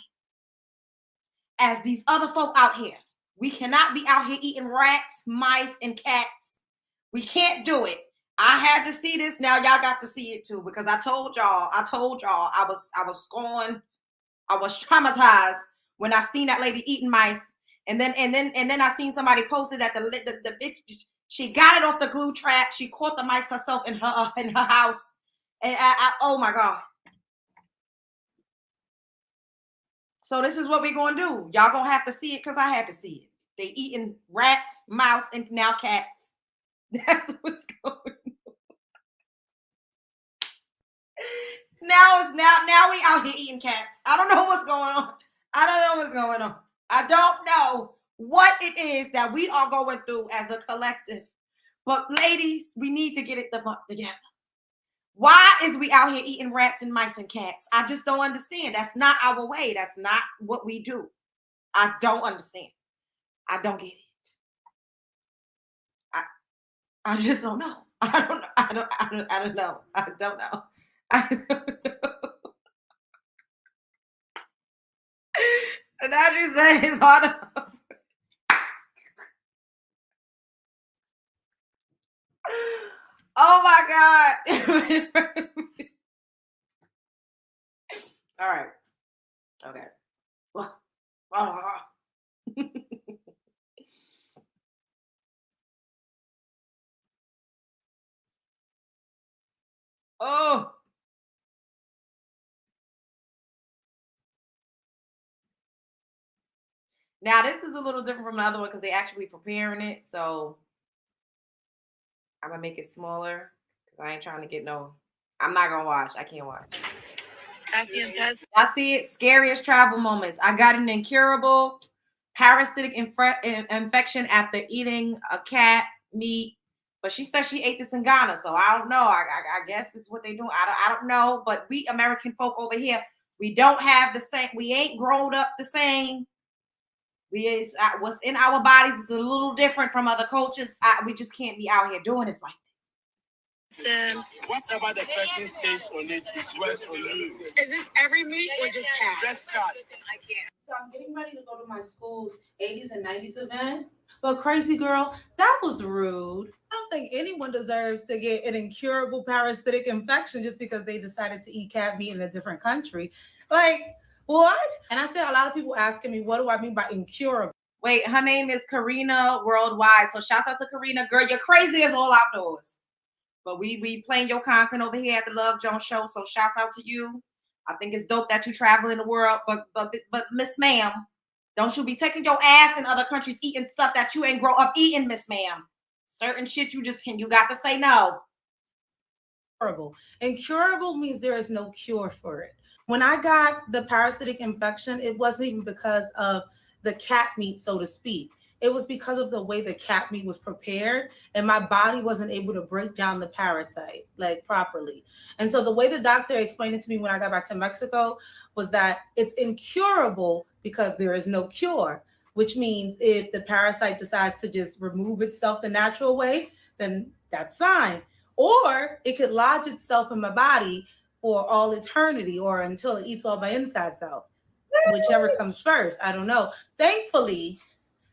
A: as these other folk out here. We cannot be out here eating rats, mice, and cats. We can't do it. I had to see this. Now y'all got to see it too, because I told y'all I was traumatized when I seen that lady eating mice. And then I seen somebody posted that the bitch, she got it off the glue trap. She caught the mice herself in her house. And oh my God. So this is what we're going to do. Y'all going to have to see it because I had to see it. They eating rats, mouse, and now cats. That's what's going on. Now we out here eating cats. I don't know what's going on. I don't know what it is that we are going through as a collective. But ladies, we need to get it the fuck together. Why is we out here eating rats and mice and cats? I just don't understand. That's not our way. That's not what we do. I don't understand. I don't get it. I just don't know. I don't know. And as you say, it's hard to. Oh my God. All right. Okay. Oh. Now this is a little different from the other one because they're actually preparing it. So I'm gonna make it smaller because I ain't trying to get no. I'm not gonna watch. I can't watch. I see it. Scariest travel moments. I got an incurable parasitic infection after eating a cat meat. But she said she ate this in Ghana, so I don't know. I guess this is what they do. I don't know. But we American folk over here, we don't have the same. We ain't grown up the same. What's in our bodies is a little different from other cultures. We just can't be out here doing this like this.
K: Whatever the person says on it, it works on you.
L: Is this every meat or just cat?
K: Just cat.
L: I can't.
M: So I'm getting ready to go to my school's 80s and 90s event. But crazy girl, that was rude. I don't think anyone deserves to get an incurable parasitic infection just because they decided to eat cat meat in a different country. Like, what? And I said a lot of people asking me, what do I mean by incurable?
A: Wait, her name is Karina Worldwide. So shouts out to Karina. Girl, you're crazy as all outdoors. But we playing your content over here at the Love Jones Show. So shouts out to you. I think it's dope that you travel in the world. But Miss Ma'am, don't you be taking your ass in other countries eating stuff that you ain't grow up eating, Miss Ma'am. Certain shit you got to say no.
M: Incurable. Incurable means there is no cure for it. When I got the parasitic infection, it wasn't even because of the cat meat, so to speak. It was because of the way the cat meat was prepared, and my body wasn't able to break down the parasite like properly. And so the way the doctor explained it to me when I got back to Mexico was that it's incurable because there is no cure, which means if the parasite decides to just remove itself the natural way, then that's fine. Or it could lodge itself in my body for all eternity or until it eats all my insides out. Whichever comes first, I don't know. Thankfully,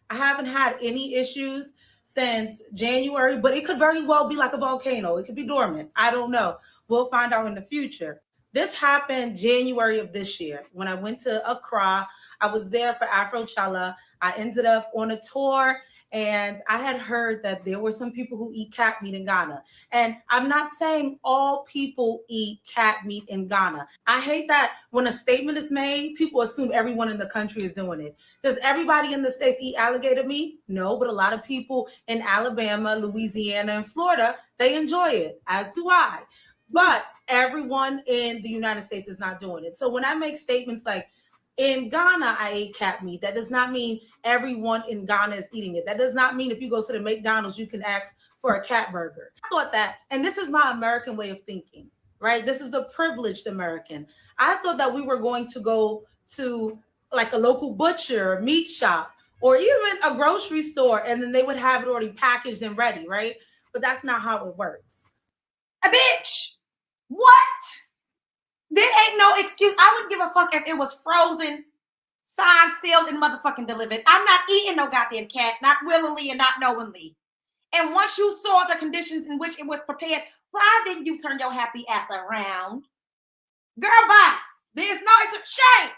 M: I haven't had any issues since January, but it could very well be like a volcano. It could be dormant. I don't know. We'll find out in the future. This happened January of this year when I went to Accra. I was there for Afrochella. I ended up on a tour, and I had heard that there were some people who eat cat meat in Ghana. And I'm not saying all people eat cat meat in Ghana. I hate that when a statement is made, people assume everyone in the country is doing it. Does everybody in the States eat alligator meat? No, but a lot of people in Alabama, Louisiana, and Florida, they enjoy it, as do I. But everyone in the United States is not doing it. So when I make statements like, in Ghana, I ate cat meat, that does not mean everyone in Ghana is eating it. That does not mean if you go to the McDonald's, you can ask for a cat burger. I thought that, and this is my American way of thinking, right? This is the privileged American. I thought that we were going to go to like a local butcher, meat shop, or even a grocery store, and then they would have it already packaged and ready, right? But that's not how it works.
A: A bitch. What? There ain't no excuse. I wouldn't give a fuck if it was frozen, signed, sealed, and motherfucking delivered. I'm not eating no goddamn cat, not willingly and not knowingly. And once you saw the conditions in which it was prepared, why didn't you turn your happy ass around? Girl, bye. There's no shame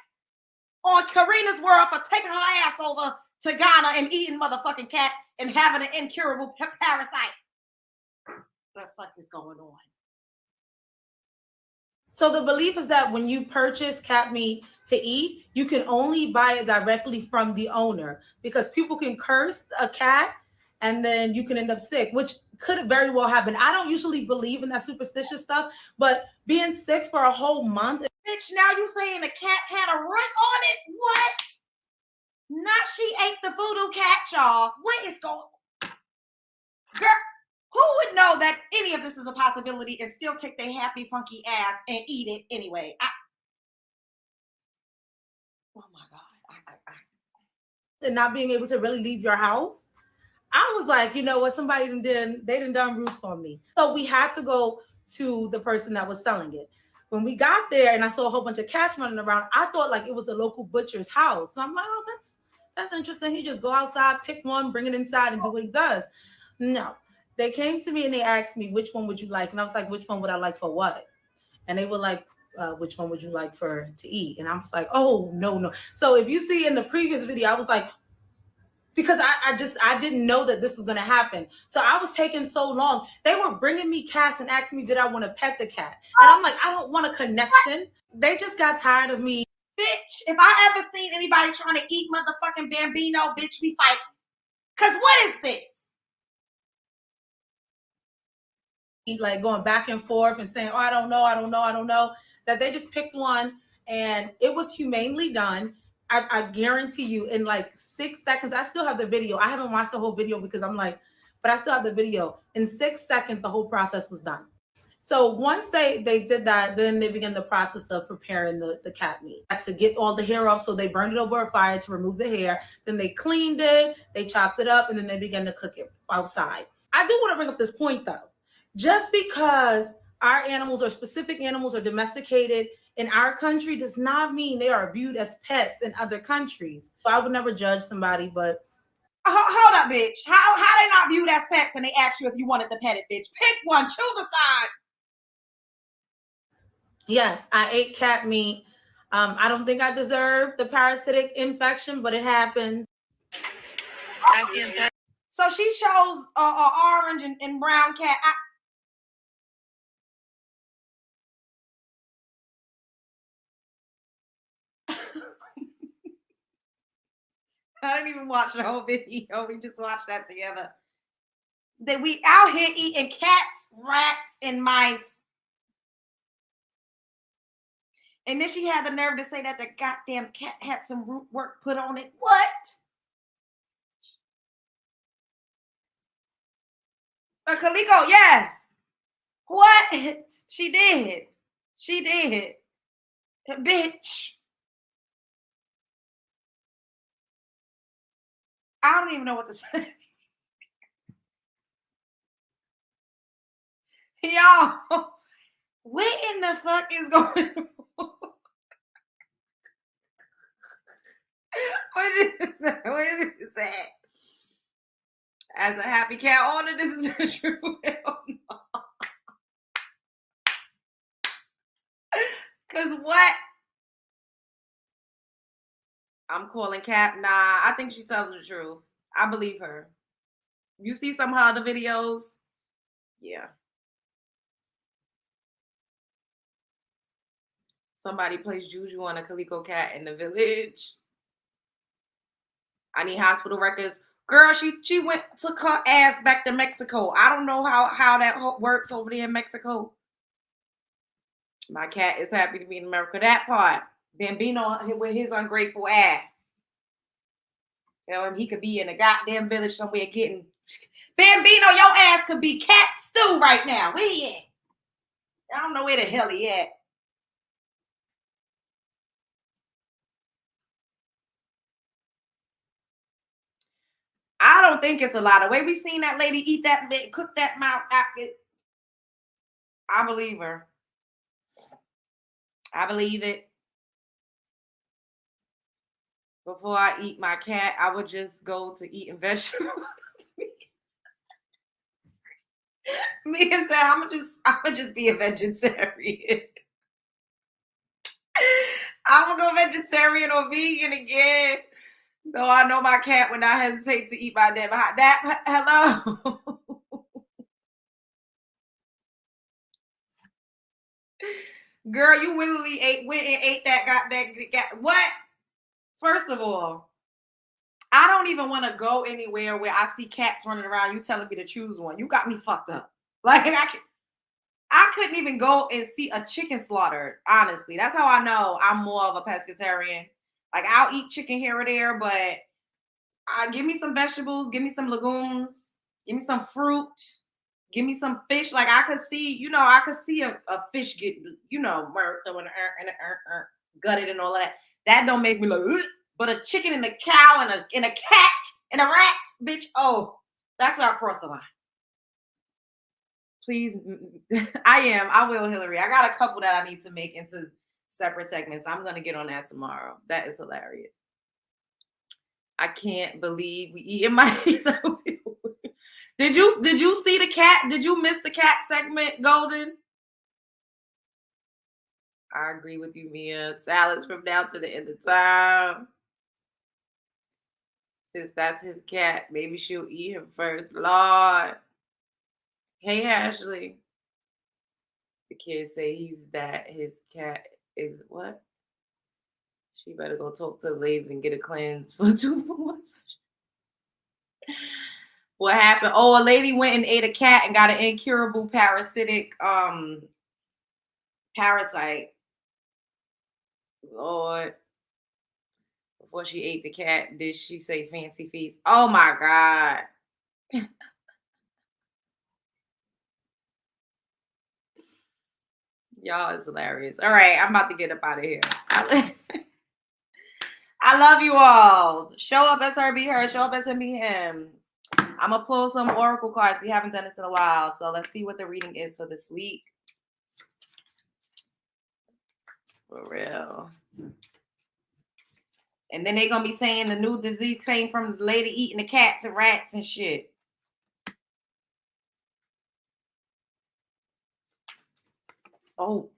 A: on Karina's world for taking her ass over to Ghana and eating motherfucking cat and having an incurable parasite. What the fuck is going on?
M: So the belief is that when you purchase cat meat to eat, you can only buy it directly from the owner, because people can curse a cat and then you can end up sick, which could very well happen. I don't usually believe in that superstitious stuff, but being sick for a whole month.
A: Bitch, now you saying the cat had a root on it? What? Not she ate the voodoo cat, y'all. What is going on? Girl, who would know that any of this is a possibility and still take their happy, funky ass and eat it anyway? Oh my God.
M: And not being able to really leave your house. I was like, you know what? Somebody done roots on me. So we had to go to the person that was selling it. When we got there and I saw a whole bunch of cats running around, I thought like it was the local butcher's house. So I'm like, oh, that's interesting. He just go outside, pick one, bring it inside and do what he does. No. They came to me and they asked me, which one would you like? And I was like, which one would I like for what? And they were like, which one would you like to eat? And I was like, oh, no. So if you see in the previous video, I was like, because I didn't know that this was going to happen. So I was taking so long. They were bringing me cats and asking me, did I want to pet the cat? And I'm like, I don't want a connection. What? They just got tired of me.
A: Bitch, if I ever seen anybody trying to eat motherfucking Bambino, bitch, we fight. Because what is this?
M: Like going back and forth and saying, oh, I don't know, that they just picked one and it was humanely done. I guarantee you in like 6 seconds, I still have the video. I haven't watched the whole video because I'm like, but I still have the video. In 6 seconds, the whole process was done. So once they did that, then they began the process of preparing the cat meat. To get all the hair off, so they burned it over a fire to remove the hair. Then they cleaned it, they chopped it up, and then they began to cook it outside. I do want to bring up this point though. Just because our animals or specific animals are domesticated in our country does not mean they are viewed as pets in other countries. So I would never judge somebody, but
A: hold up, bitch. How they not viewed as pets and they ask you if you wanted to pet it, bitch? Pick one, choose a side.
M: Yes, I ate cat meat. I don't think I deserve the parasitic infection, but it happens.
A: So she chose a orange and brown cat. I didn't even watch the whole video. We just watched that together. That we out here eating cats, rats, and mice. And then she had the nerve to say that the goddamn cat had some root work put on it. What? Kaliko, yes. What? She did. She did. Bitch. I don't even know what to say. Y'all, what in the fuck is going on? What is that? As a happy cat owner, this is a true hell no. Cause what? I'm calling Cap. Nah, I think she's telling the truth. I believe her. You see some of her other videos? Yeah. Somebody placed juju on a calico cat in the village. I need hospital records. Girl, she took her ass back to Mexico. I don't know how that works over there in Mexico. My cat is happy to be in America. That part. Bambino with his ungrateful ass. Tell him he could be in a goddamn village somewhere getting... Bambino, your ass could be cat stew right now. Where he at? I don't know where the hell he at. I don't think it's a lot of way. We seen that lady eat that, cook that mouth. I believe her. I believe it. Before I eat my cat, I would just go to eating vegetables. Me and Sam, I'ma just be a vegetarian. I'm gonna go vegetarian or vegan again. Though I know my cat would not hesitate to eat my damn that. Hello. Girl, you literally went and ate that what? First of all, I don't even want to go anywhere where I see cats running around. You telling me to choose one. You got me fucked up. Like I couldn't even go and see a chicken slaughtered. Honestly, that's how I know I'm more of a pescatarian. Like I'll eat chicken here or there, but give me some vegetables, give me some legumes, give me some fruit, give me some fish. Like I could see, I could see a fish get, gutted and all of that. That don't make me like, ugh. But a chicken and a cow and a cat and a rat, bitch. Oh, that's where I cross the line. Please, I will, Hillary. I got a couple that I need to make into separate segments. I'm gonna get on that tomorrow. That is hilarious. I can't believe we eating mice. Did you see the cat? Did you miss the cat segment, Golden? I agree with you, Mia. Salads from now to the end of time. Since that's his cat, maybe she'll eat him first. Lord. Hey, Ashley. The kids say his cat is what? She better go talk to the lady and get a cleanse for 2 months. What happened? Oh, a lady went and ate a cat and got an incurable parasitic parasite. Lord. Before she ate the cat, did she say fancy feast? Oh my God. Y'all is hilarious. All right, I'm about to get up out of here. I love you all. Show up as her, be her. Show up as him, be him. I'm going to pull some oracle cards. We haven't done this in a while. So let's see what the reading is for this week. For real. And then they're going to be saying the new disease came from the lady eating the cats and rats and shit. Oh.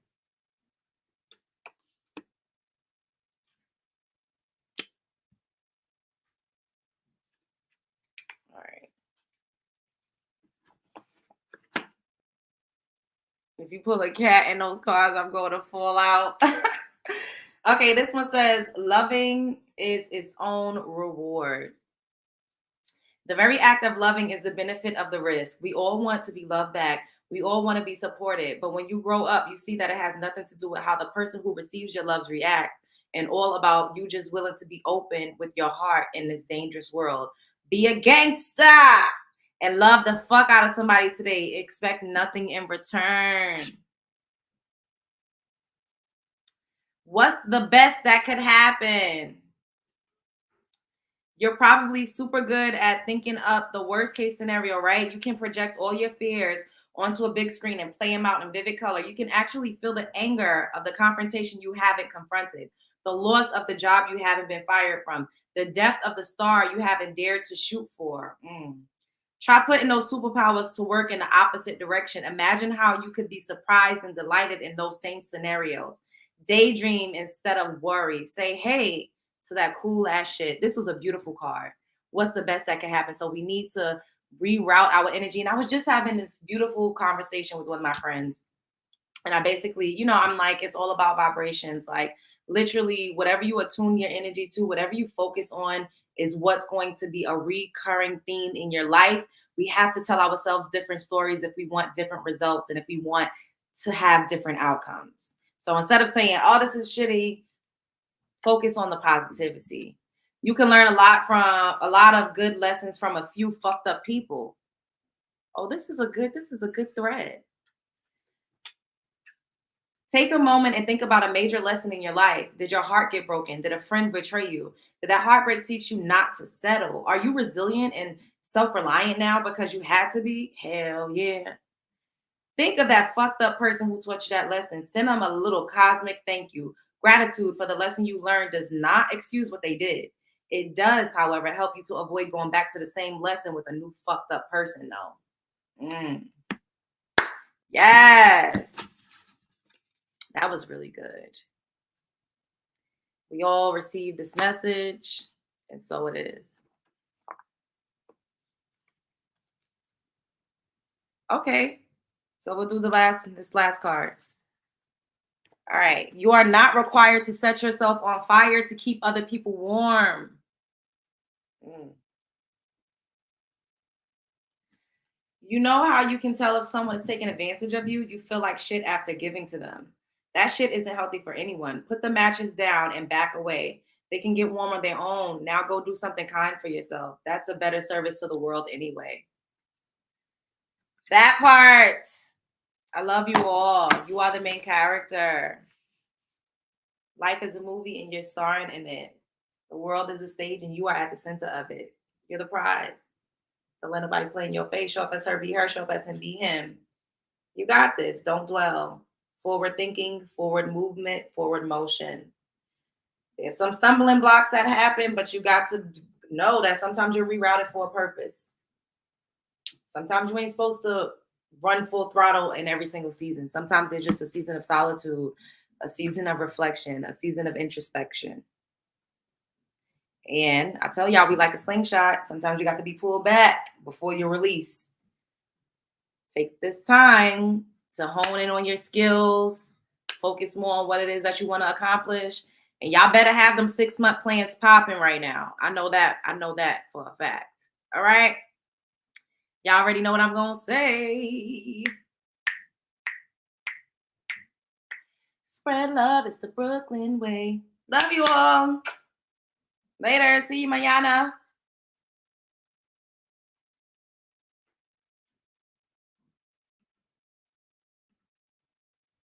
A: All right. If you pull a cat in those cards, I'm going to fall out. Okay, this one says, loving is its own reward. The very act of loving is the benefit of the risk. We all want to be loved back. We all want to be supported. But when you grow up, you see that it has nothing to do with how the person who receives your loves react, and all about you just willing to be open with your heart in this dangerous world. Be a gangster and love the fuck out of somebody today. Expect nothing in return. What's the best that could happen? You're probably super good at thinking up the worst case scenario, right? You can project all your fears onto a big screen and play them out in vivid color. You can actually feel the anger of the confrontation you haven't confronted, the loss of the job you haven't been fired from, the death of the star you haven't dared to shoot for. Try putting those superpowers to work in the opposite direction. Imagine how you could be surprised and delighted in those same scenarios. Daydream instead of worry. Say, hey, to that cool ass shit. This was a beautiful card. What's the best that can happen? So we need to reroute our energy. And I was just having this beautiful conversation with one of my friends. And I basically, you know, I'm like, it's all about vibrations. Like literally whatever you attune your energy to, whatever you focus on is what's going to be a recurring theme in your life. We have to tell ourselves different stories if we want different results and if we want to have different outcomes. So instead of saying, oh, this is shitty, focus on the positivity. You can learn a lot of good lessons from a few fucked up people. Oh, this is a good thread. Take a moment and think about a major lesson in your life. Did your heart get broken? Did a friend betray you? Did that heartbreak teach you not to settle? Are you resilient and self-reliant now because you had to be? Hell yeah. Think of that fucked up person who taught you that lesson. Send them a little cosmic thank you. Gratitude for the lesson you learned does not excuse what they did. It does, however, help you to avoid going back to the same lesson with a new fucked up person, though. Yes. That was really good. We all received this message, and so it is. Okay, so we'll do this last card. All right, you are not required to set yourself on fire to keep other people warm. You know how you can tell if someone is taking advantage of you? You feel like shit after giving to them. That shit isn't healthy for anyone. Put the matches down and back away. They can get warm on their own. Now go do something kind for yourself. That's a better service to the world anyway. That part. I love you all. You are the main character. Life is a movie and you're starring in it. The world is a stage and you are at the center of it. You're the prize. Don't let nobody play in your face. Show up as her, be her. Show up as him, be him. You got this. Don't dwell. Forward thinking, forward movement, forward motion. There's some stumbling blocks that happen, but you got to know that sometimes you're rerouted for a purpose. Sometimes you ain't supposed to run full throttle in every single season. Sometimes it's just a season of solitude, a season of reflection, a season of introspection. And I tell y'all, we like a slingshot. Sometimes you got to be pulled back before you release. Take this time to hone in on your skills, focus more on what it is that you want to accomplish. And y'all better have them 6-month plans popping right now. I know that for a fact. All right. Y'all already know what I'm going to say. Spread love. It's the Brooklyn way. Love you all. Later. See you mañana.